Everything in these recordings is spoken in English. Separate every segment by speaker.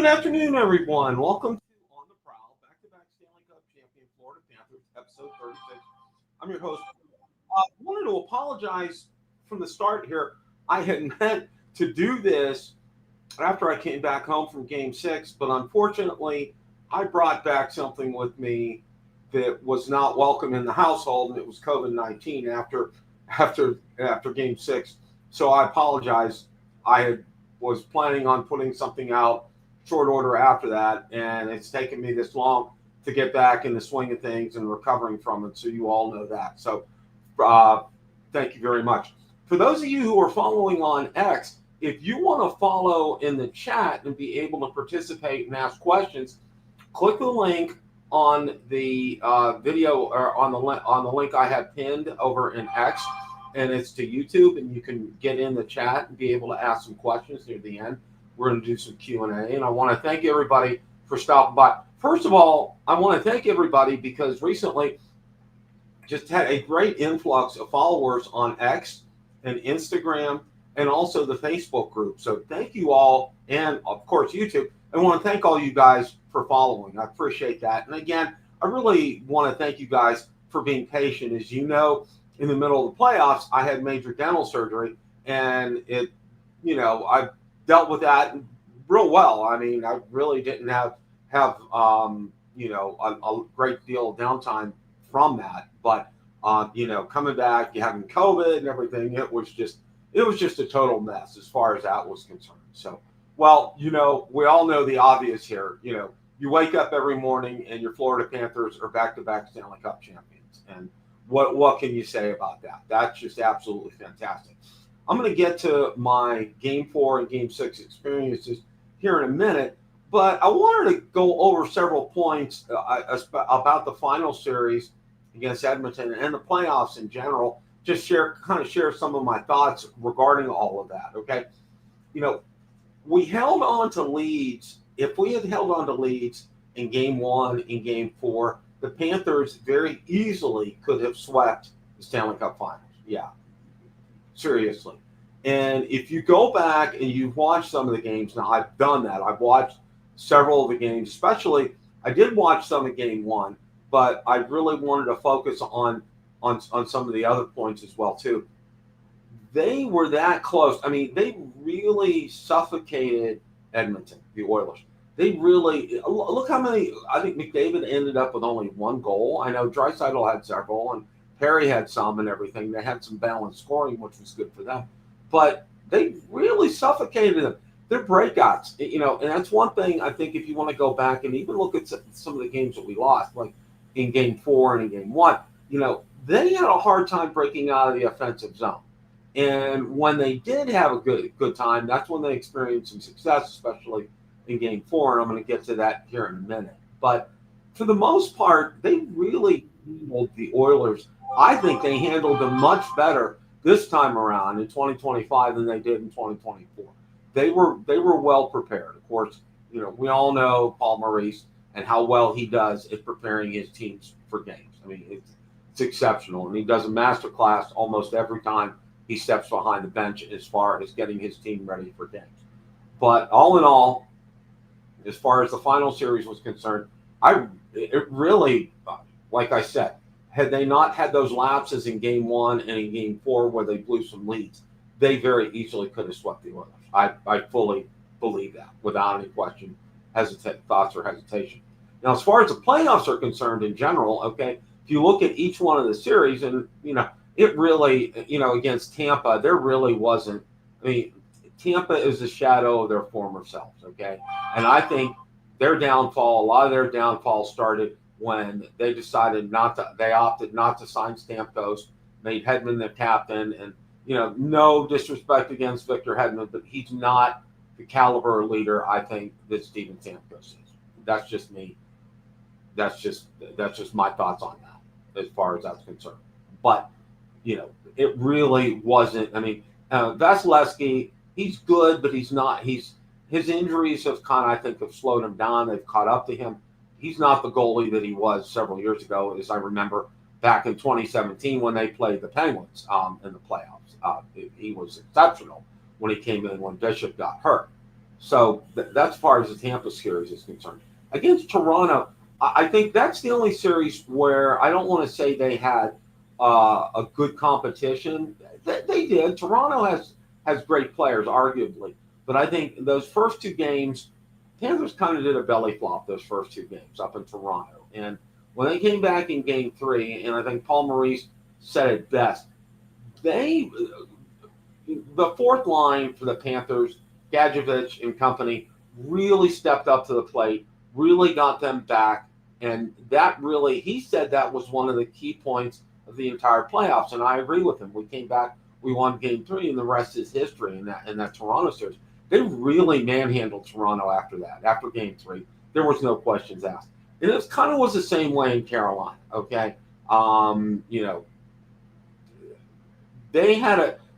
Speaker 1: Good afternoon, everyone. Welcome to On The Prowl, back-to-back Stanley Cup Champion Florida Panthers, episode 36. I'm your host. I wanted to apologize from the start here. I had meant to do this after I came back home from Game 6, but unfortunately, I brought back something with me that was not welcome in the household, and it was COVID-19 after Game 6. So I apologize. Was planning on putting something out short order after that, and it's taken me this long to get back in the swing of things and recovering from it, so you all know that. So thank you very much. For those of you who are following on X, if you want to follow in the chat and be able to participate and ask questions, click the link on the video or on the link I have pinned over in X, and it's to YouTube, and you can get in the chat and be able to ask some questions near the end. We're going to do some Q&A, and I want to thank everybody for stopping by. First of all, I want to thank everybody because recently just had a great influx of followers on X and Instagram and also the Facebook group. So thank you all, and of course YouTube. I want to thank all you guys for following. I appreciate that. And again, I really want to thank you guys for being patient. As you know, in the middle of the playoffs, I had major dental surgery, and I dealt with that real well. I mean, I really didn't have a great deal of downtime from that. But coming back, you having COVID and everything, it was just a total mess as far as that was concerned. So, well, we all know the obvious here. You wake up every morning and your Florida Panthers are back-to-back Stanley Cup champions, and what can you say about that? That's just absolutely fantastic. I'm going to get to my Game 4 and Game 6 experiences here in a minute, but I wanted to go over several points about the final series against Edmonton and the playoffs in general. Just share some of my thoughts regarding all of that. Okay, we held on to leads. If we had held on to leads in Game 1 and Game 4, the Panthers very easily could have swept the Stanley Cup Finals. Yeah, seriously. And if you go back and you've watched some of the games, now I've done that. I've watched several of the games, especially I did watch some of Game 1, but I really wanted to focus on some of the other points as well too. They were that close. I mean, they really suffocated Edmonton, the Oilers. They really look how many. I think McDavid ended up with only one goal. I know Draisaitl had several, and Perry had some, and everything. They had some balanced scoring, which was good for them. But they really suffocated them. Their breakouts, and that's one thing. I think if you want to go back and even look at some of the games that we lost, like in Game 4 and in Game 1, they had a hard time breaking out of the offensive zone. And when they did have a good time, that's when they experienced some success, especially in Game 4, and I'm going to get to that here in a minute. But for the most part, they really handled the Oilers. I think they handled them much better this time around in 2025 than they did in 2024. They were well prepared. Of course, we all know Paul Maurice and how well he does at preparing his teams for games. I mean, it's exceptional, and he does a masterclass almost every time he steps behind the bench as far as getting his team ready for games. But all in all, as far as the final series was concerned, it really, like I said, had they not had those lapses in Game 1 and in Game 4 where they blew some leads, they very easily could have swept the Oilers. I fully believe that without any question, thoughts or hesitation. Now, as far as the playoffs are concerned in general, okay, if you look at each one of the series, and it really, against Tampa, there really wasn't. I mean, Tampa is a shadow of their former selves, okay? And I think a lot of their downfall started when they opted not to sign Stamkos, made Hedman their captain, and, no disrespect against Victor Hedman, but he's not the caliber of leader I think that Steven Stamkos is. That's just me. That's just my thoughts on that as far as that's concerned. But, it really wasn't. I mean, Vasilevsky, he's good, but he's not. His injuries have have slowed him down. They've caught up to him. He's not the goalie that he was several years ago, as I remember back in 2017 when they played the Penguins in the playoffs. He was exceptional when he came in when Bishop got hurt. So that's as far as the Tampa series is concerned. Against Toronto, I think that's the only series where I don't want to say they had a good competition. They did. Toronto has great players, arguably, but I think those first two games, Panthers kind of did a belly flop those first two games up in Toronto. And when they came back in game three, and I think Paul Maurice said it best, they the fourth line for the Panthers, Gadjevich and company, really stepped up to the plate, really got them back. And that really, he said that was one of the key points of the entire playoffs. And I agree with him. We came back, we won game three, and the rest is history in that Toronto series. They really manhandled Toronto after that, after game three. There was no questions asked. And it kind of was the same way in Carolina, okay?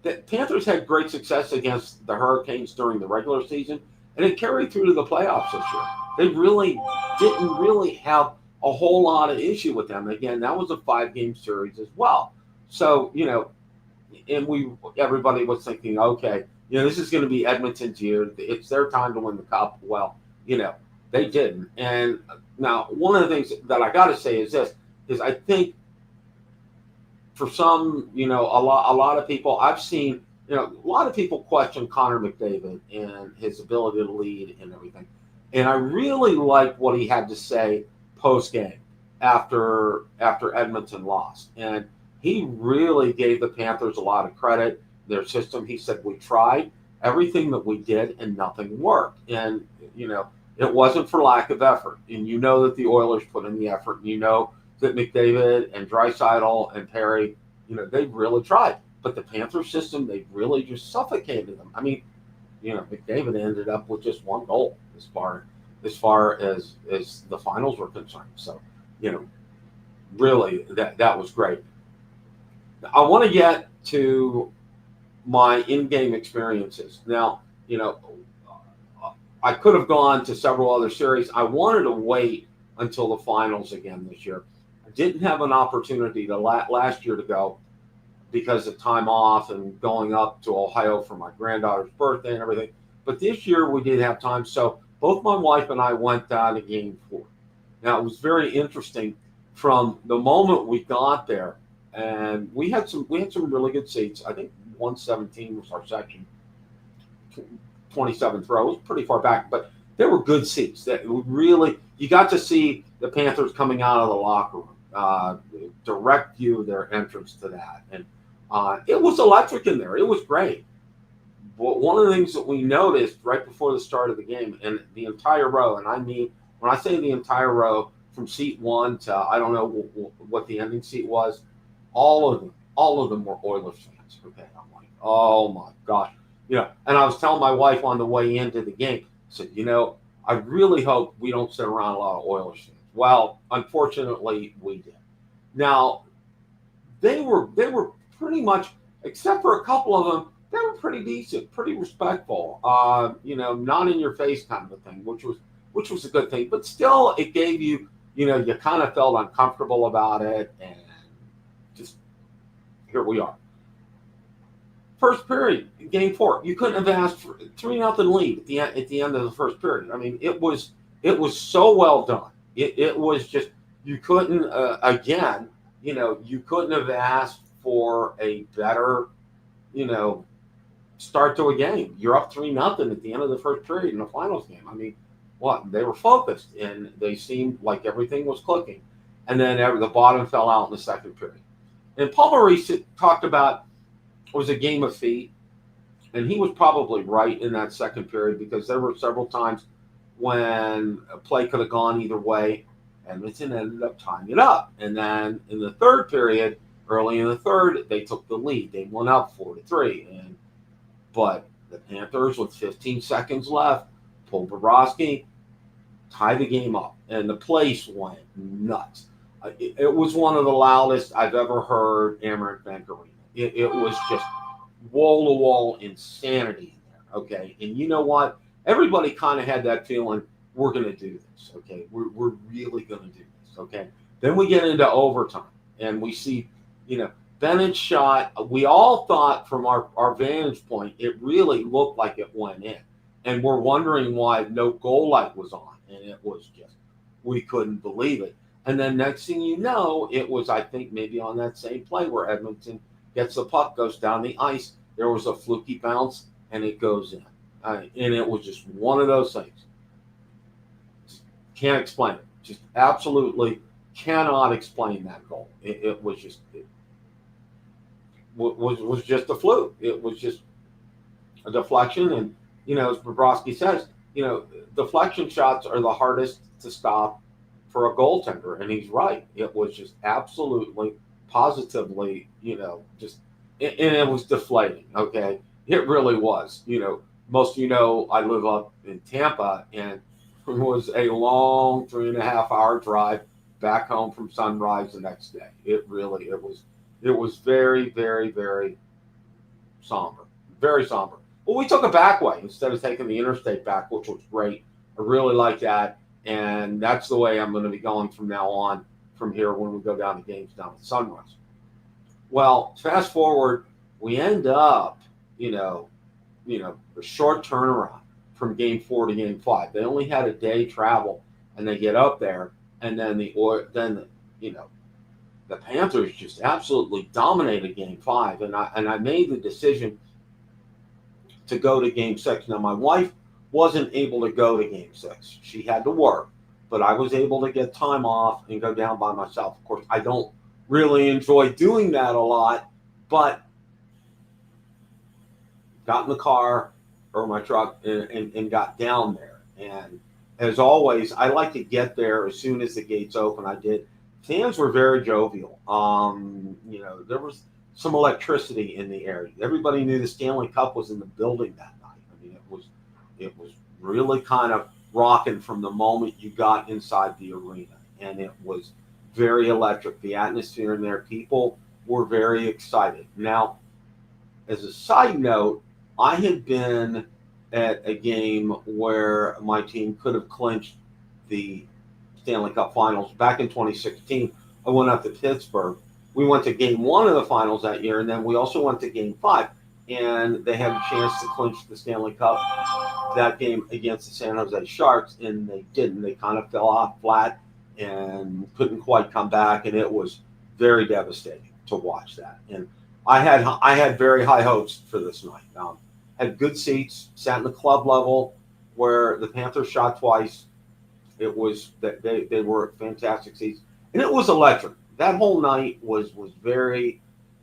Speaker 1: The Panthers had great success against the Hurricanes during the regular season, and it carried through to the playoffs this year. They really didn't have a whole lot of issue with them. Again, that was a 5-game series as well. So, and everybody was thinking, okay, this is going to be Edmonton's year. It's their time to win the cup. Well, they didn't. And now one of the things that I got to say is I think for some, a lot of people I've seen, a lot of people question Connor McDavid and his ability to lead and everything. And I really liked what he had to say post-game after Edmonton lost. And he really gave the Panthers a lot of credit, their system. He said, we tried everything that we did and nothing worked. And, it wasn't for lack of effort. And that the Oilers put in the effort. And that McDavid and Draisaitl and Perry, they really tried. But the Panther system, they really just suffocated them. I mean, McDavid ended up with just one goal as far as the finals were concerned. So, really that was great. I want to get to my in-game experiences. Now, I could have gone to several other series. I wanted to wait until the finals again this year. I didn't have an opportunity to last year to go because of time off and going up to Ohio for my granddaughter's birthday and everything. But this year we did have time. So both my wife and I went down to game 4. Now, it was very interesting from the moment we got there, and we had some really good seats. I think 117 was our section. 27th row. It was pretty far back, but there were good seats. That really, you got to see the Panthers coming out of the locker room, direct view of their entrance to that. And it was electric in there. It was great. But one of the things that we noticed right before the start of the game, and the entire row, and I mean, when I say the entire row, from seat 1 to I don't know what the ending seat was, all of them were Oilers fans. Okay, I'm like, oh my gosh. And I was telling my wife on the way into the game, I said, I really hope we don't sit around a lot of Oilers fans. Well, unfortunately, we did. Now, they were pretty much, except for a couple of them, they were pretty decent, pretty respectful. Not in your face kind of a thing, which was a good thing. But still, it gave you, you kind of felt uncomfortable about it, and just here we are. First period, game 4. You couldn't have asked for 3-0 lead at the end of the first period. I mean, it was so well done. It was just, you couldn't you couldn't have asked for a better, start to a game. You're up 3-0 at the end of the first period in the finals game. I mean, they were focused and they seemed like everything was clicking. And then the bottom fell out in the second period. And Paul Maurice talked about it was a game of feet, and he was probably right in that second period because there were several times when a play could have gone either way. Edmonton ended up tying it up. And then in the third period, early in the third, they took the lead. They went up 4-3. But the Panthers, with 15 seconds left, pulled Bobrovsky, tied the game up, and the place went nuts. It was one of the loudest I've ever heard Amerant Bank Arena. It was just wall-to-wall insanity in there, okay? And you know what? Everybody kind of had that feeling, we're going to do this, okay? We're really going to do this, okay? Then we get into overtime, and we see, Bennett's shot. We all thought from our vantage point, it really looked like it went in. and we're wondering why no goal light was on, and it was just, we couldn't believe it. And then next thing you know, it was, I think, maybe on that same play where Edmonton gets the puck, goes down the ice. There was a fluky bounce, and it goes in. And it was just one of those things. Just can't explain it. Just absolutely cannot explain that goal. It was just, it was just a fluke. It was just a deflection. And, as Bobrovsky says, deflection shots are the hardest to stop for a goaltender, and he's right. It was just absolutely, positively, just, and it was deflating. Okay, it really was. Most I live up in Tampa, and it was a long 3.5 hour drive back home from Sunrise the next day. It was very, very, very somber, very somber. Well, we took a back way instead of taking the interstate back, which was great. I really like that. And that's the way I'm going to be going from now on, from here, when we go down to games down at Sunrise. Well, fast forward, we end up, a short turnaround from game 4 to game 5. They only had a day travel, and they get up there, and then the Panthers just absolutely dominated game 5, and I made the decision to go to game 6. Now, my wife wasn't able to go to game 6. She had to work, but I was able to get time off and go down by myself. Of course, I don't really enjoy doing that a lot, but got in the car or my truck and got down there. And as always, I like to get there as soon as the gates open. I did. Fans were very jovial. There was some electricity in the area. Everybody knew the Stanley Cup was in the building that night. I mean, it was really kind of rocking from the moment you got inside the arena, and it was very electric. The atmosphere in there, people were very excited. Now, as a side note, I had been at a game where my team could have clinched the Stanley Cup Finals back in 2016. I went up to Pittsburgh. We went to game 1 of the finals that year, and then we also went to game 5, and they had a chance to clinch the Stanley Cup that game against the San Jose Sharks, and they didn't. They kind of fell off flat and couldn't quite come back, and it was very devastating to watch that. And I had very high hopes for this night. Had good seats, sat in the club level where the Panthers shot twice. It was that they were fantastic seats, and it was electric. That whole night was very,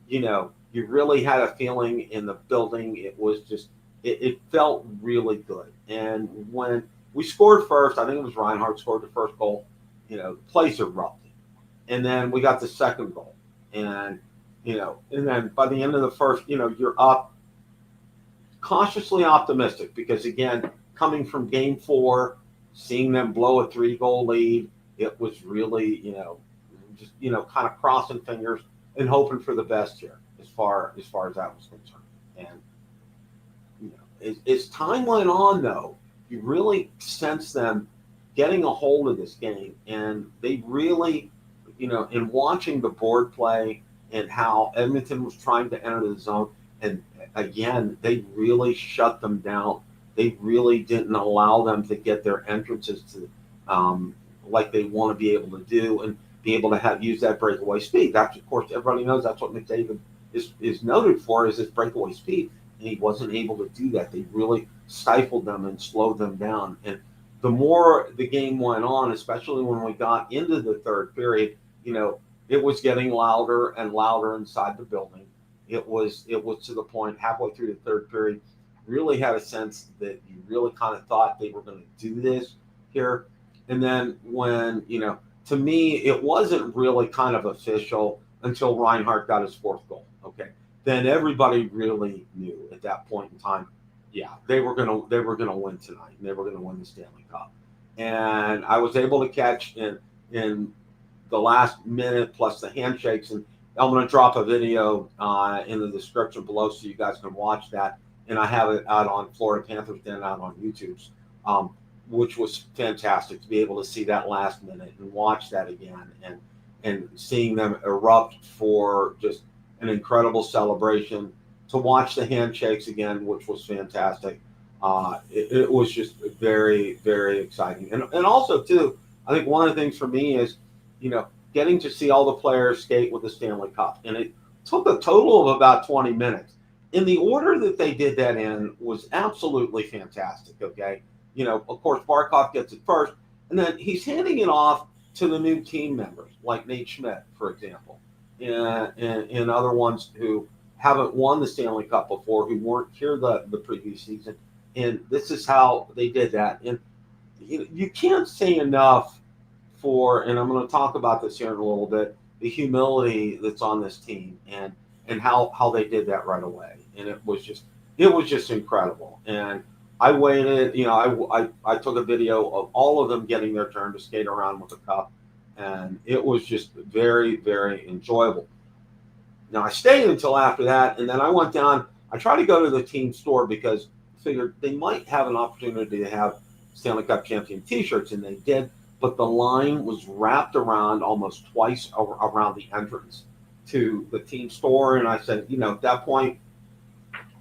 Speaker 1: you really had a feeling in the building. It was just, it felt really good. And when we scored first, I think it was Reinhart scored the first goal, the place erupted. And then we got the second goal. And, and then by the end of the first, you're up, cautiously optimistic, because again, coming from game 4, seeing them blow a 3-goal lead, it was really, just, kind of crossing fingers and hoping for the best here as far as that was concerned. And, as time went on, though, you really sense them getting a hold of this game, and they really, in watching the board play and how Edmonton was trying to enter the zone, and again, they really shut them down. They really didn't allow them to get their entrances to, like they want to be able to do, and be able to use that breakaway speed. That's, of course, everybody knows that's what McDavid is noted for, is his breakaway speed. And he wasn't able to do that. They really stifled them and slowed them down. And the more the game went on, especially when we got into the third period, it was getting louder and louder inside the building. It was to the point halfway through the third period, really had a sense that you really kind of thought they were going to do this here. And then when, to me, it wasn't really kind of official until Reinhart got his 4th goal. Okay. Then everybody really knew at that point in time, yeah, they were gonna win tonight, and they were gonna win the Stanley Cup. And I was able to catch in the last minute plus the handshakes, and I'm gonna drop a video in the description below so you guys can watch that. And I have it out on Florida Panthers Den out on YouTube, which was fantastic to be able to see that last minute and watch that again, and seeing them erupt for just an incredible celebration, to watch the handshakes again, which was fantastic. It was just very, very exciting. And also, too, I think one of the things for me is, getting to see all the players skate with the Stanley Cup. And it took a total of about 20 minutes. In the order that they did that in was absolutely fantastic, okay? Of course, Barkov gets it first, and then he's handing it off to the new team members, like Nate Schmidt, for example, and other ones who haven't won the Stanley Cup before, who weren't here the previous season. And this is how they did that. And you can't say enough and I'm going to talk about this here in a little bit, the humility that's on this team and how they did that right away. And it was just incredible. And I waited, I took a video of all of them getting their turn to skate around with the cup, and it was just very, very enjoyable. Now, I stayed until after that, and then I went down. I tried to go to the team store because I figured they might have an opportunity to have Stanley Cup Champion T-shirts, and they did, but the line was wrapped around almost twice around the entrance to the team store, and I said, at that point,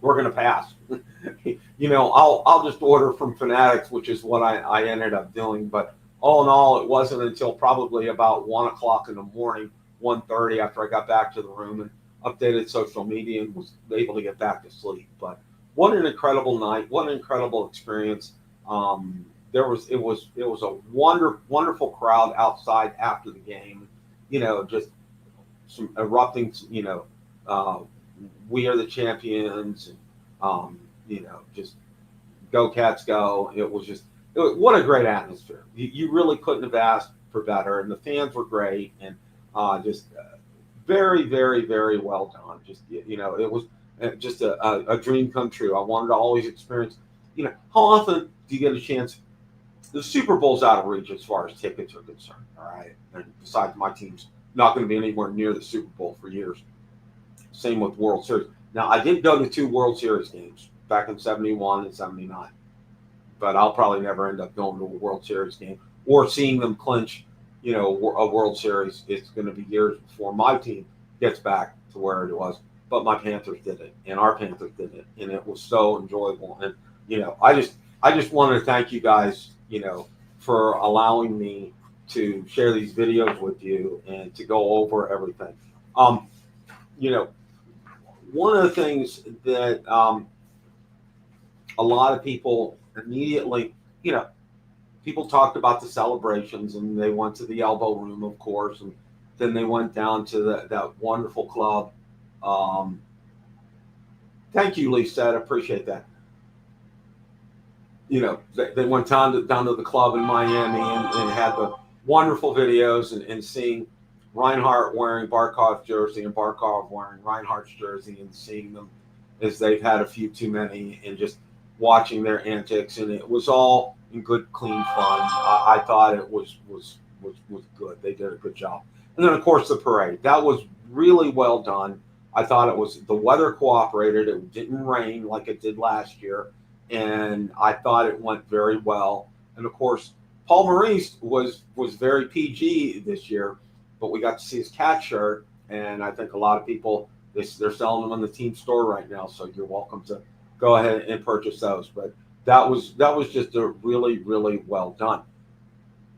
Speaker 1: we're going to pass. I'll just order from Fanatics, which is what I ended up doing. But all in all, it wasn't until probably about 1 o'clock in the morning, 1:30, after I got back to the room and updated social media and was able to get back to sleep. But what an incredible night! What an incredible experience! It was a wonderful crowd outside after the game. Just some erupting. We are the champions, and just go Cats go. What a great atmosphere. You really couldn't have asked for better, and the fans were great, and just very, very, very well done. It was just a dream come true. I wanted to always experience. How often do you get a chance? The Super Bowl's out of reach as far as tickets are concerned. All right, and besides, my team's not going to be anywhere near the Super Bowl for years. Same with World Series. Now, I did go to 2 World Series games back in 71 and 79, but I'll probably never end up going to a World Series game or seeing them clinch, a World Series. It's going to be years before my team gets back to where it was, but my Panthers did it, and our Panthers did it, and it was so enjoyable. And, I just wanted to thank you guys, for allowing me to share these videos with you and to go over everything. One of the things that a lot of people immediately, people talked about the celebrations, and they went to the elbow room, of course, and then they went down to that wonderful club. Thank you, Lisa. I appreciate that. They went down to the club in Miami and had the wonderful videos and seeing Reinhart wearing Barkov's jersey and Barkov wearing Reinhart's jersey, and seeing them as they've had a few too many, and just watching their antics. And it was all in good, clean fun. I thought it was good. They did a good job. And then, of course, the parade. That was really well done. I thought the weather cooperated. It didn't rain like it did last year. And I thought it went very well. And, of course, Paul Maurice was very PG this year, but we got to see his cat shirt, and I think a lot of people, they're selling them on the team store right now, so you're welcome to go ahead and purchase those. But that was just a really, really well done.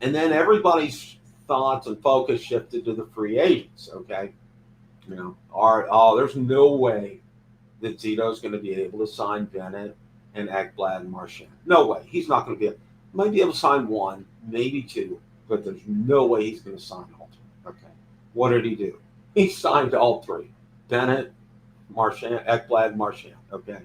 Speaker 1: And then everybody's thoughts and focus shifted to the free agents, okay? There's no way that Zito's going to be able to sign Bennett and Ekblad and Marchand. No way. He's not going to be might be able to sign 1, maybe 2, but there's no way he's going to sign all 3. Okay. What did he do? He signed all 3. Bennett, Marchand, Ekblad, Marchand. Okay.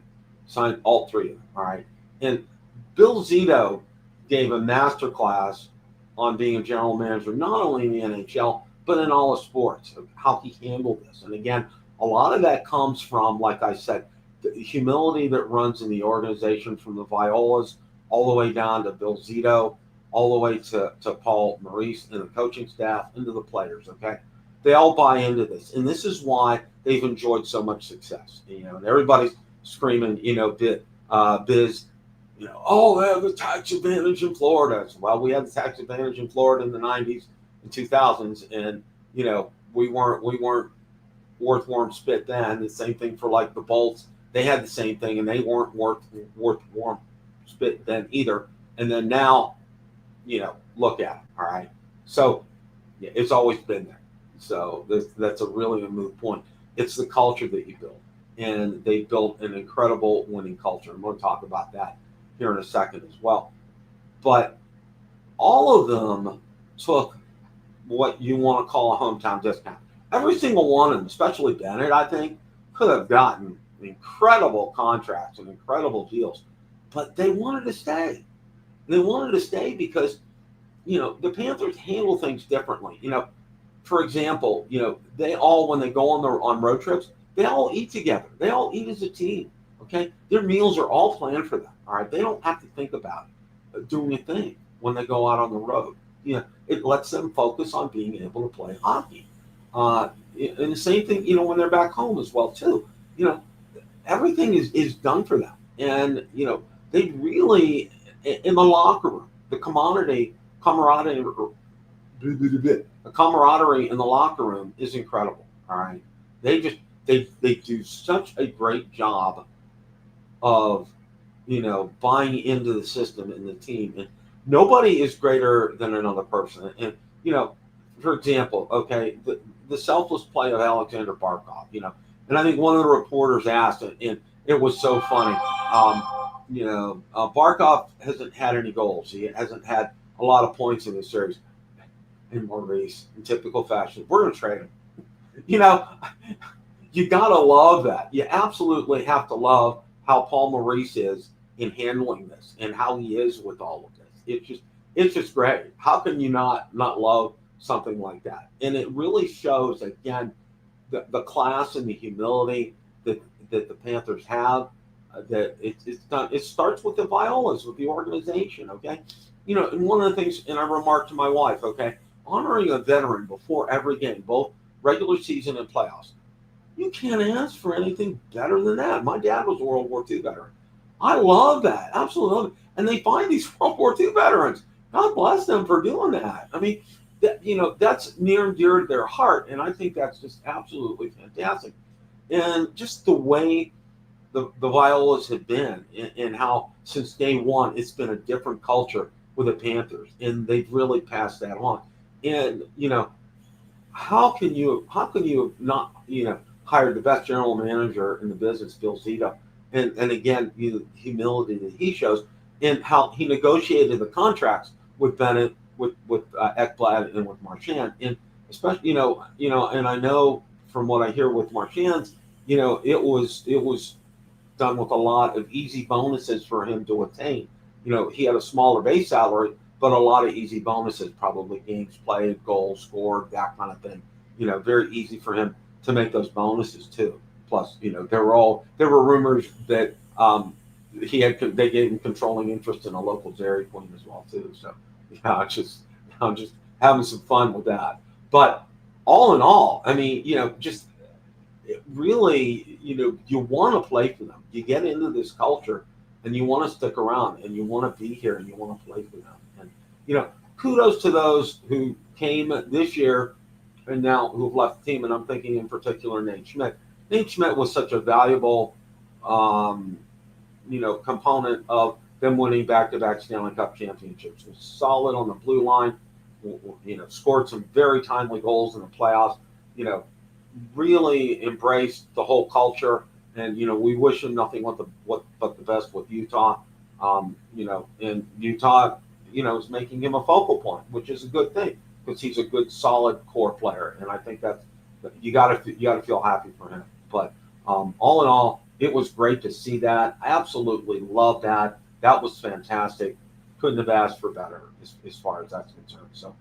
Speaker 1: Signed all 3 of them. All right. And Bill Zito gave a master class on being a general manager, not only in the NHL, but in all of sports, of how he handled this. And again, a lot of that comes from, like I said, the humility that runs in the organization, from the Violas all the way down to Bill Zito, all the way to Paul Maurice and the coaching staff, and to the players, okay? They all buy into this. And this is why they've enjoyed so much success. And everybody's screaming, Biz, they have the tax advantage in Florida. Well, we had the tax advantage in Florida in the 90s and 2000s, and, we weren't worth warm spit then. The same thing for, like, the Bolts. They had the same thing, and they weren't worth warm spit then either. And then now, look at it. All right. So yeah, it's always been there. So that's a really a moot point. It's the culture that you build, and they built an incredible winning culture. And we'll talk about that here in a second as well. But all of them took what you want to call a hometown discount. Every single one of them, especially Bennett, I think, could have gotten incredible contracts and incredible deals, but they wanted to stay. They wanted to stay because, the Panthers handle things differently. For example, they all, when they go on road trips, they all eat together. They all eat as a team. Okay, their meals are all planned for them. All right, they don't have to think about doing a thing when they go out on the road. It lets them focus on being able to play hockey. And the same thing, when they're back home as well too. Everything is done for them, and they really, in the locker room, the camaraderie in the locker room is incredible. All right, they do such a great job of buying into the system and the team, and nobody is greater than another person. And for example, okay, the selfless play of Alexander Barkov, and I think one of the reporters asked, and it was so funny. Barkov hasn't had any goals. He hasn't had a lot of points in the series. And Maurice, in typical fashion, we're going to trade him. You got to love that. You absolutely have to love how Paul Maurice is in handling this and how he is with all of this. It's just great. How can you not love something like that? And it really shows, again, the class and the humility that the Panthers have. That it's done. It starts with the Violas, with the organization. Okay, and one of the things, and I remarked to my wife, okay, honoring a veteran before every game, both regular season and playoffs. You can't ask for anything better than that. My dad was a World War II veteran. I love that. Absolutely love it. And they find these World War II veterans. God bless them for doing that. I mean, that's near and dear to their heart. And I think that's just absolutely fantastic. And just the way the Violas have been, and how since day one it's been a different culture with the Panthers, and they've really passed that on. And how can you not hire the best general manager in the business, Bill Zito, and again, the humility that he shows, and how he negotiated the contracts with Bennett, with Ekblad, and with Marchand, and especially and I know from what I hear with Marchand, it was done with a lot of easy bonuses for him to attain. He had a smaller base salary, but a lot of easy bonuses, probably games played, goals scored, that kind of thing. Very easy for him to make those bonuses too. Plus, there were rumors that they gave him controlling interest in a local Dairy Queen as well too. So I'm just having some fun with that. But all in all, I mean, just really, you want to play for them. You get into this culture, and you want to stick around, and you want to be here, and you want to play for them. And kudos to those who came this year and now who've left the team. And I'm thinking in particular Nate Schmidt. Nate Schmidt was such a valuable, component of them winning back-to-back Stanley Cup championships. Was solid on the blue line. Scored some very timely goals in the playoffs. Really embraced the whole culture, and we wish him nothing but the best with Utah. And Utah, is making him a focal point, which is a good thing because he's a good, solid core player, and I think that's you got to feel happy for him. But all in all, it was great to see that. I absolutely love that. That was fantastic. Couldn't have asked for better as far as that's concerned. So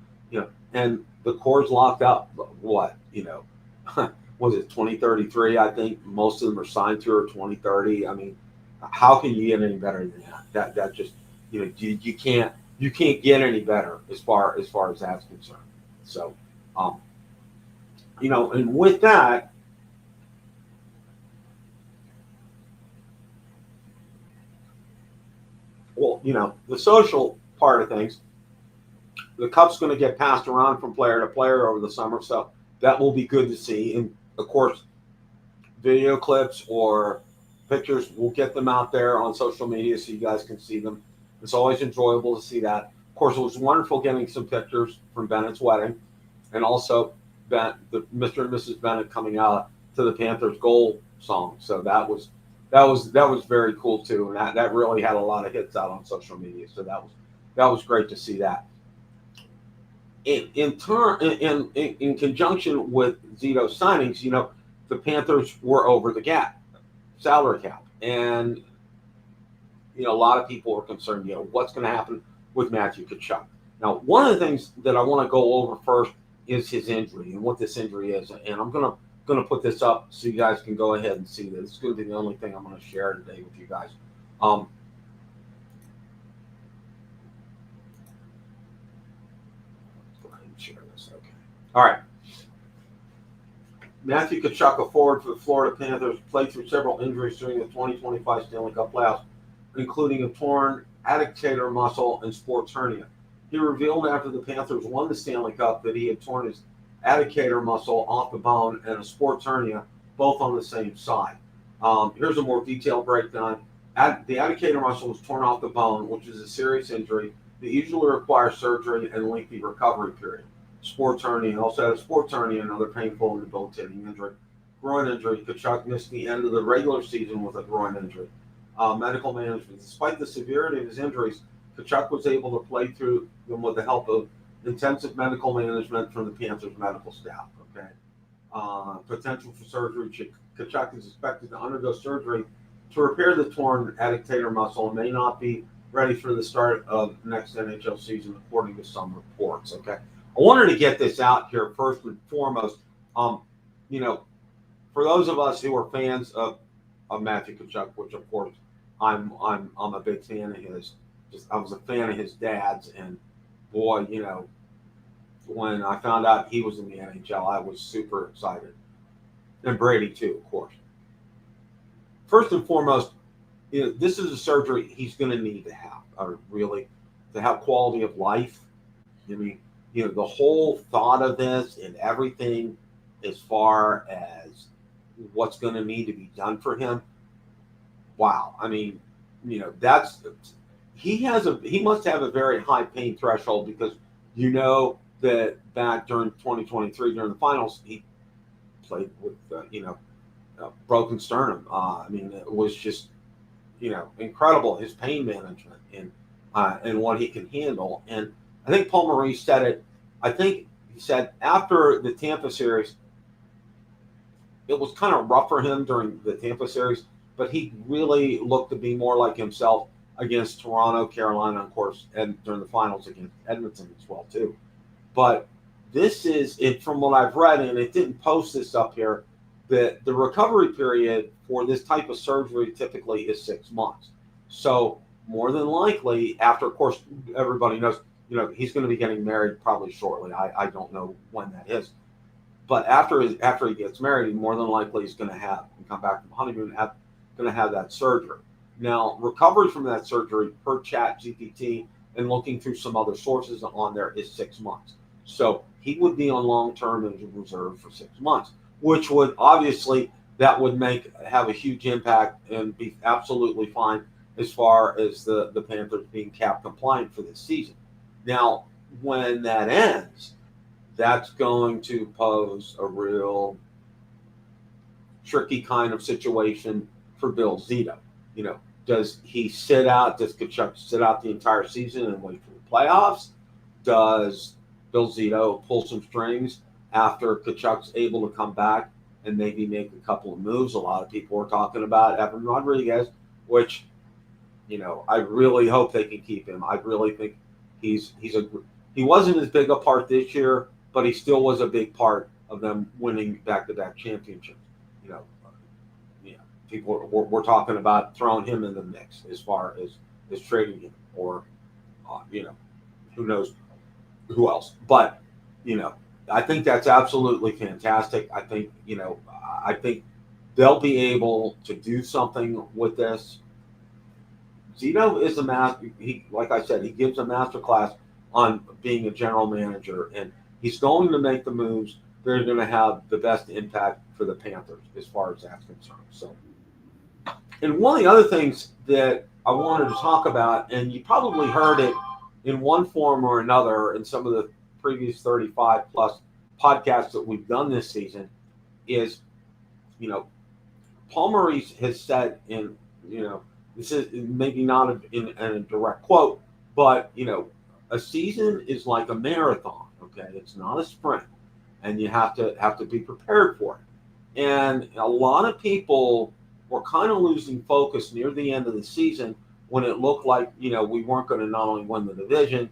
Speaker 1: and the core's locked up. What was it 2033? I think most of them are signed through 2030. I mean, how can you get any better than that? That just you can't get any better as far as that's concerned. So and with that, well, the social part of things, the cup's going to get passed around from player to player over the summer, so that will be good to see. And of course, video clips or pictures. We'll get them out there on social media so you guys can see them. It's always enjoyable to see that. Of course, it was wonderful getting some pictures from Bennett's wedding, and also the Mr. and Mrs. Bennett coming out to the Panthers goal song. So that was very cool too, and that really had a lot of hits out on social media. So that was great to see that. In conjunction with Zito's signings, the Panthers were over the salary cap, and a lot of people are concerned. What's going to happen with Matthew Tkachuk? Now, one of the things that I want to go over first is his injury and what this injury is, and I'm going to put this up so you guys can go ahead and see this. It's going to be the only thing I'm going to share today with you guys. Share this. Okay. All right. Matthew Tkachuk, a forward for the Florida Panthers, played through several injuries during the 2025 Stanley Cup playoffs, including a torn adductor muscle and sports hernia. He revealed after the Panthers won the Stanley Cup that he had torn his adductor muscle off the bone and a sports hernia, both on the same side. Here's a more detailed breakdown. The adductor muscle was torn off the bone, which is a serious injury that usually requires surgery and lengthy recovery period. Sports hernia, also had a sports hernia, another painful and debilitating injury. Groin injury. Tkachuk missed the end of the regular season with a groin injury. Medical management. Despite the severity of his injuries, Tkachuk was able to play through them with the help of intensive medical management from the Panthers medical staff. Okay. Potential for surgery. Tkachuk is expected to undergo surgery to repair the torn adductor muscle and may not be ready for the start of next NHL season, according to some reports. Okay, I wanted to get this out here first and foremost. For those of us who are fans of Matthew Tkachuk, which of course I'm a big fan of his. I was a fan of his dad's, and boy, when I found out he was in the NHL, I was super excited, and Brady too, of course. First and foremost, this is a surgery he's going to need to have, or really, to have quality of life. I mean, the whole thought of this and everything as far as what's going to need to be done for him. Wow. I mean, he must have a very high pain threshold because that back during 2023, during the finals, he played with, broken sternum. It was just, incredible, his pain management and what he can handle. And I think Paul Maurice said it. I think he said after the Tampa series, it was kind of rough for him during the Tampa series, but he really looked to be more like himself against Toronto, Carolina, of course, and during the finals against Edmonton as well too. But this is it from what I've read, and it didn't post this up here. The recovery period for this type of surgery typically is 6 months. So more than likely, after, of course, everybody knows, he's going to be getting married probably shortly. I don't know when that is. But after he gets married, more than likely he's going to come back from honeymoon, going to have that surgery. Now, recovery from that surgery per ChatGPT and looking through some other sources on there is 6 months. So he would be on long-term injured reserve for 6 months, which would obviously have a huge impact and be absolutely fine as far as the Panthers being cap compliant for this season. Now, when that ends, that's going to pose a real tricky kind of situation for Bill Zito. Does he sit out? Does Tkachuk sit out the entire season and wait for the playoffs? Does Bill Zito pull some strings after Tkachuk's able to come back and maybe make a couple of moves? A lot of people are talking about Evan Rodriguez, which, I really hope they can keep him. I really think he wasn't as big a part this year, but he still was a big part of them winning back-to-back championships. People were talking about throwing him in the mix as far as trading him, or who knows who else. But I think that's absolutely fantastic. I think they'll be able to do something with this. Zito is a master. Like I said, he gives a master class on being a general manager, and he's going to make the moves that are going to have the best impact for the Panthers as far as that's concerned. So, And one of the other things that I wanted to talk about, and you probably heard it in one form or another in some of the previous 35 plus podcasts that we've done this season, is, you know, Paul Maurice has said in, you know, this is maybe not in a direct quote, but, you know, a season is like a marathon, okay? It's not a sprint, and you have to be prepared for it. And a lot of people were kind of losing focus near the end of the season when it looked like, you know, we weren't going to not only win the division,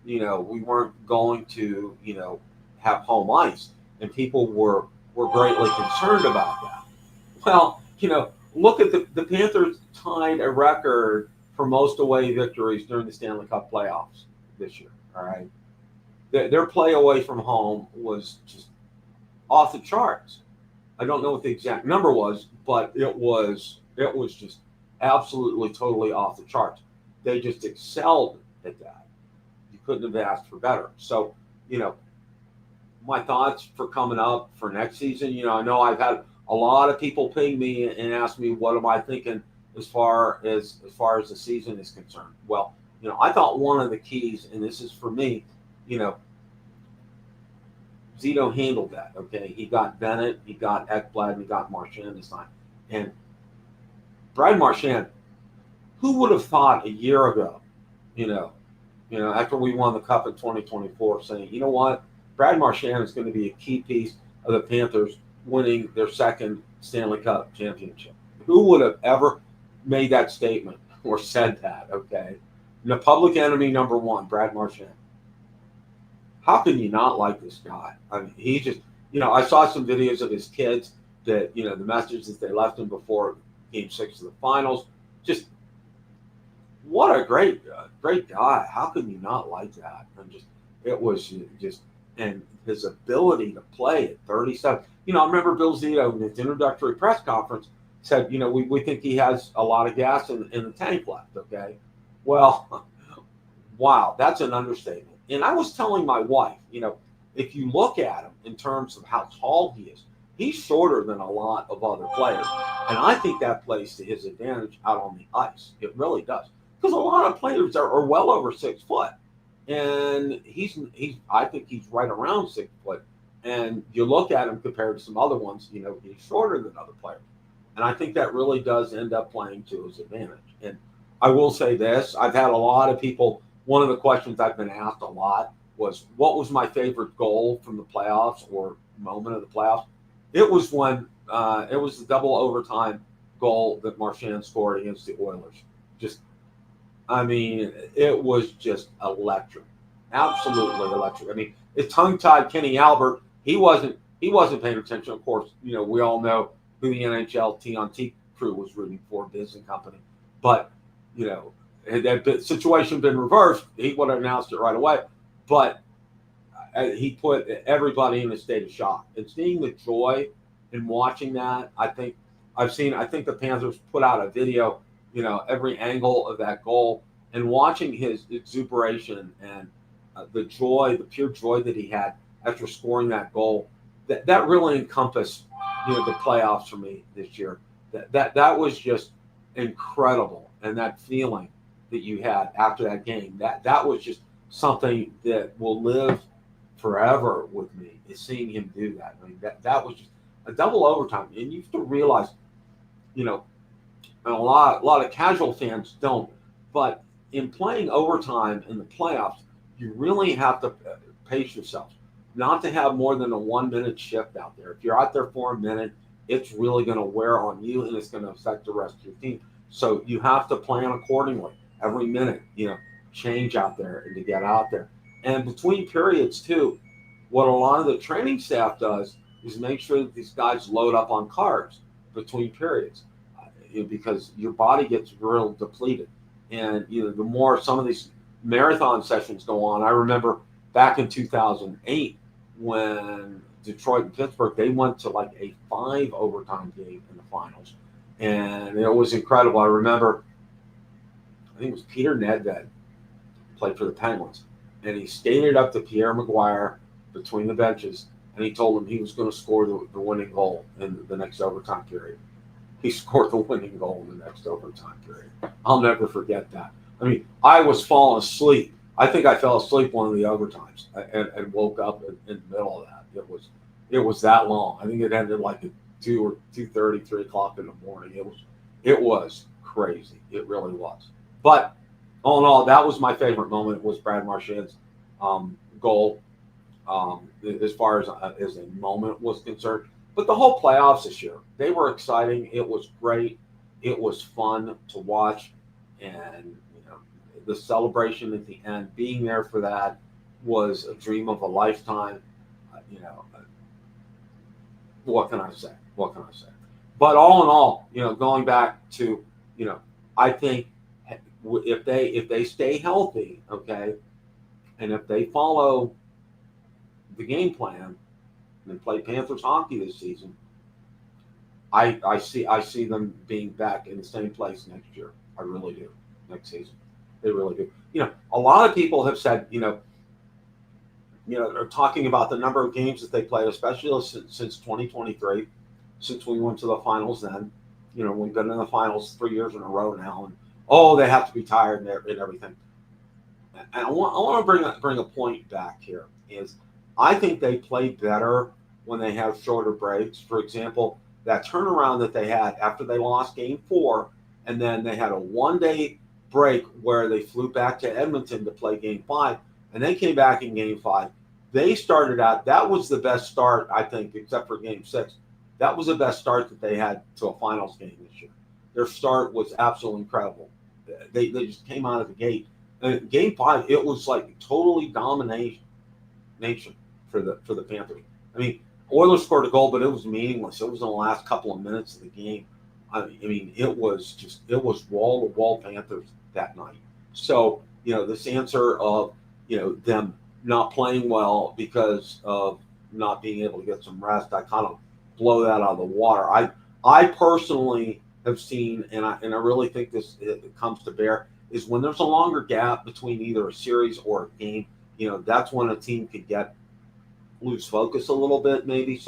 Speaker 1: you know, we weren't going to, you know, have home ice, and people were greatly concerned about that. Well, you know, look at the Panthers tied a record for most away victories during the Stanley Cup playoffs this year. All right, their play away from home was just off the charts. I don't know what the exact number was, but it was just absolutely totally off the charts. They just excelled at that. You couldn't have asked for better. So, you know, my thoughts for coming up for next season. You know I've had a lot of people ping me and ask me what am I thinking as far as the season is concerned. Well, you know, I thought one of the keys, and this is for me, you know, Zito handled that. Okay, he got Bennett, he got Ekblad, and he got Marchand this time. And Brad Marchand, who would have thought a year ago, you know, after we won the Cup in 2024, saying, you know what, Brad Marchand is going to be a key piece of the Panthers winning their second Stanley Cup championship. Who would have ever made that statement or said that? Okay, the public enemy number one, Brad Marchand. How can you not like this guy? I mean, he just, you know, I saw some videos of his kids that, you know, the messages they left him before Game 6 of the finals. Just what a great guy. How can you not like that? And just, it was just, and his ability to play at 37. You know, I remember Bill Zito in his introductory press conference said, you know, we think he has a lot of gas in the tank left. Okay, well, wow, that's an understatement. And I was telling my wife, you know, if you look at him in terms of how tall he is, he's shorter than a lot of other players. And I think that plays to his advantage out on the ice. It really does. Because a lot of players are well over 6 foot. And I think he's right around 6 foot. And you look at him compared to some other ones, you know, he's shorter than other players. And I think that really does end up playing to his advantage. And I will say this, I've had a lot of people, one of the questions I've been asked a lot was, what was my favorite goal from the playoffs or moment of the playoffs? It was when it was the double overtime goal that Marchand scored against the Oilers. Just, I mean, it was just electric, absolutely electric. I mean, it tongue-tied Kenny Albert. He wasn't paying attention. Of course, you know, we all know who the NHL T-on-T crew was rooting for, Biz and company. But, you know, had that situation been reversed, he would have announced it right away. But he put everybody in a state of shock. And seeing the joy in watching that, I think the Panthers put out a video, you know, every angle of that goal, and watching his exuberation and the joy, the pure joy that he had after scoring that goal, that really encompassed, you know, the playoffs for me this year. That was just incredible. And that feeling that you had after that game, that was just something that will live forever with me, is seeing him do that. I mean, that was just a double overtime. And you have to realize, you know, and a lot of casual fans don't, but in playing overtime in the playoffs, you really have to pace yourself not to have more than a 1 minute shift out there. If you're out there for a minute, it's really going to wear on you and it's going to affect the rest of your team. So you have to plan accordingly. Every minute, you know, change out there and to get out there. And between periods too, what a lot of the training staff does is make sure that these guys load up on carbs between periods, because your body gets real depleted. And, you know, the more some of these marathon sessions go on, I remember back in 2008 when Detroit and Pittsburgh, they went to like a 5 overtime game in the finals. And it was incredible. I remember, I think it was Peter Nedved played for the Penguins, and he skated up to Pierre Maguire between the benches, and he told him he was going to score the winning goal in the next overtime period. he scored the winning goal in the next overtime period. I'll never forget that. I mean, I was falling asleep. I think I fell asleep one of the overtimes and woke up in the middle of that. It was that long. I think it ended like at 2 or 2:30, 3 o'clock in the morning. It was crazy. It really was. But all in all, that was my favorite moment. Was Brad Marchand's goal, as far as a moment was concerned. But the whole playoffs this year, they were exciting. It was great. It was fun to watch, and the celebration at the end, being there for that, was a dream of a lifetime. What can I say? What can I say? But all in all, going back to, I think if they stay healthy, okay, and if they follow the game plan and play Panthers hockey this season, I see them being back in the same place next year. I really do. Next season, they really do. A lot of people have said, they're talking about the number of games that they played, especially since 2023, since we went to the finals. Then, we've been in the finals 3 years in a row now, and they have to be tired and everything. And I want to bring a point back here. Is I think they played better when they have shorter breaks. For example, that turnaround that they had after they lost Game 4, and then they had a 1-day break where they flew back to Edmonton to play Game 5, and they came back in Game 5. They started out, that was the best start, I think, except for Game 6. That was the best start that they had to a finals game this year. Their start was absolutely incredible. They just came out of the gate. And Game 5, it was like totally domination for the Panthers. I mean, Oilers scored a goal, but it was meaningless. It was in the last couple of minutes of the game. I mean, it was wall-to-wall Panthers that night. So, this answer of, them not playing well because of not being able to get some rest, I kind of blow that out of the water. I personally have seen, and I really think it comes to bear, is when there's a longer gap between either a series or a game, that's when a team could lose focus a little bit, maybe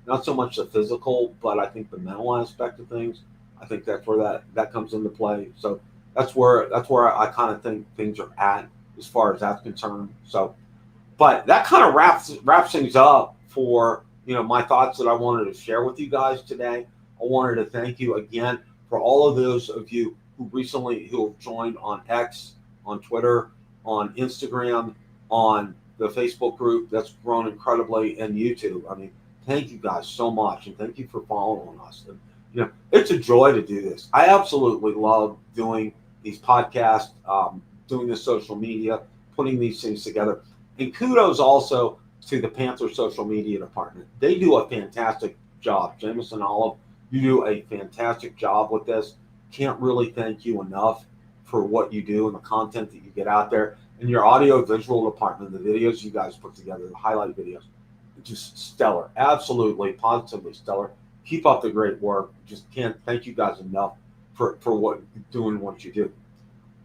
Speaker 1: not so much the physical, but I think the mental aspect of things. I think that's where that comes into play. So that's where I kind of think things are at as far as that's concerned. So, but that kind of wraps things up for my thoughts that I wanted to share with you guys today. I wanted to thank you again for all of those of you who have joined on X, on Twitter, on Instagram, on the Facebook group that's grown incredibly, and YouTube. I mean, thank you guys so much, and thank you for following us. And, it's a joy to do this. I absolutely love doing these podcasts, doing the social media, putting these things together. And kudos also to the Panther social media department. They do a fantastic job. Jameson Olive, you do a fantastic job with this. Can't really thank you enough for what you do and the content that you get out there. And your audio visual department, the videos you guys put together, the highlight videos, just stellar. Absolutely, positively stellar. Keep up the great work. Just can't thank you guys enough for what you do.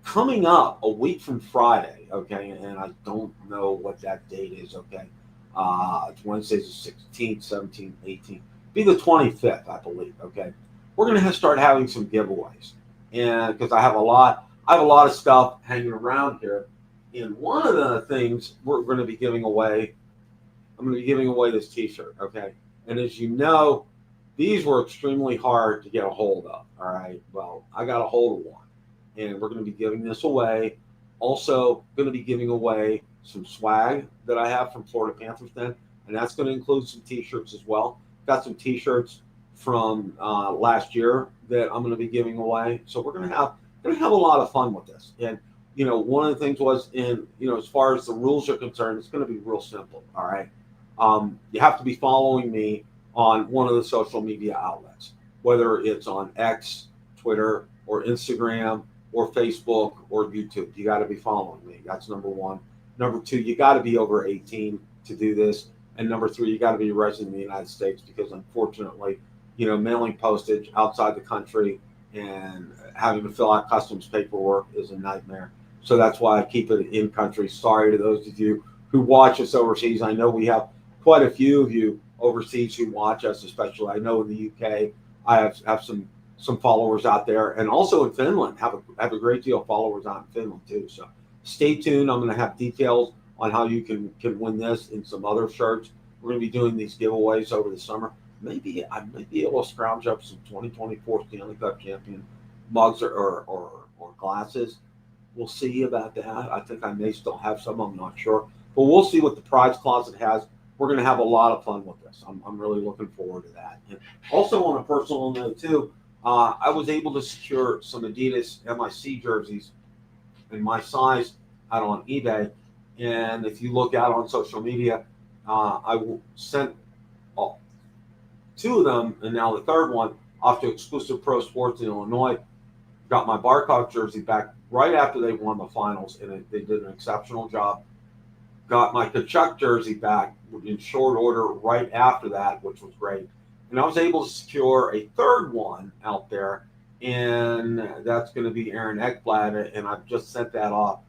Speaker 1: Coming up a week from Friday, okay, and I don't know what that date is, okay. It's Wednesday's the 16th, 17th, 18th. Be the 25th, I believe, okay. We're going to start having some giveaways. And because I have a lot of stuff hanging around here. And one of the things we're going to be giving away, I'm going to be giving away this T-shirt, okay? And as you know, these were extremely hard to get a hold of, all right? Well, I got a hold of one, and we're going to be giving this away. Also going to be giving away some swag that I have from Florida Panthers Den, and that's going to include some T-shirts as well. Got some T-shirts from last year that I'm going to be giving away. So we're going to have a lot of fun with this. And one of the things was as far as the rules are concerned, it's going to be real simple. All right. You have to be following me on one of the social media outlets, whether it's on X, Twitter, or Instagram, or Facebook, or YouTube. You got to be following me. That's number one. Number two, you got to be over 18 to do this. And number three, you got to be a resident of the United States because unfortunately, mailing postage outside the country and having to fill out customs paperwork is a nightmare. So that's why I keep it in country. Sorry to those of you who watch us overseas. I know we have quite a few of you overseas who watch us, especially I know in the UK. I have some some followers out there, and also in Finland have a great deal of followers out in Finland too. So stay tuned. I'm going to have details on how you can win this and some other shirts. We're going to be doing these giveaways over the summer. Maybe I might be able to scrounge up some 2024 Stanley Cup Champion mugs or glasses. We'll see about that. I think I may still have some. I'm not sure, but we'll see what the prize closet has. We're going to have a lot of fun with this. I'm really looking forward to that. And also on a personal note too, I was able to secure some Adidas MIC jerseys in my size out on eBay. And if you look out on social media, I sent two of them, and now the third one, off to Exclusive Pro Sports in Illinois. Got my Barkov jersey back right after they won the finals, and they did an exceptional job. Got my Tkachuk jersey back in short order right after that, which was great. And I was able to secure a third one out there, and that's going to be Aaron Ekblad, and I've just sent that off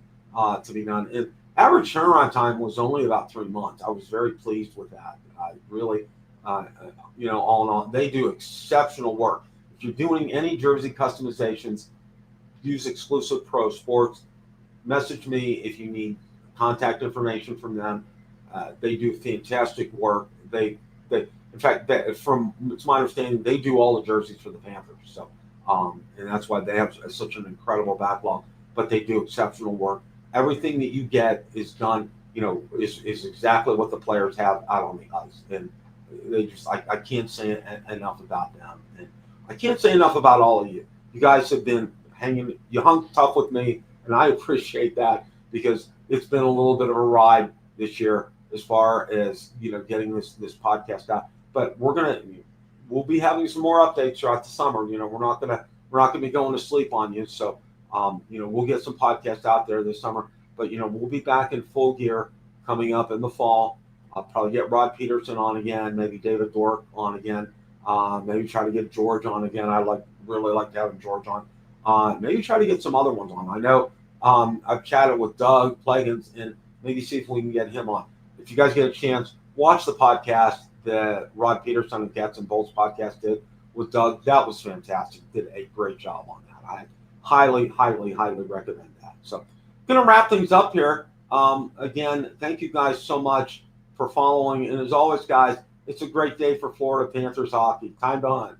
Speaker 1: to be done. And average turnaround time was only about 3 months. I was very pleased with that. I really, all in all, they do exceptional work. If you're doing any jersey customizations, use Exclusive Pro Sports. Message me if you need contact information from them. They do fantastic work. In fact, from it's my understanding, they do all the jerseys for the Panthers. So, and that's why they have such an incredible backlog. But they do exceptional work. Everything that you get is done, is exactly what the players have out on the ice. And they just, I can't say enough about them. And I can't say enough about all of you. You guys have been you hung tough with me, and I appreciate that, because it's been a little bit of a ride this year as far as, getting this podcast out. But we'll be having some more updates throughout the summer. We're not gonna be going to sleep on you. So, we'll get some podcasts out there this summer. But we'll be back in full gear coming up in the fall. I'll probably get Rod Peterson on again, maybe David Dork on again, maybe try to get George on again. Really like having George on. Maybe try to get some other ones on. I know I've chatted with Doug Plagans, and maybe see if we can get him on. If you guys get a chance, watch the podcast that Rod Peterson and Cats and Bolts podcast did with Doug. That was fantastic. Did a great job on that. I highly, highly, highly recommend that. So, going to wrap things up here. Again, thank you guys so much for following. And as always, guys, it's a great day for Florida Panthers hockey. Time to hunt.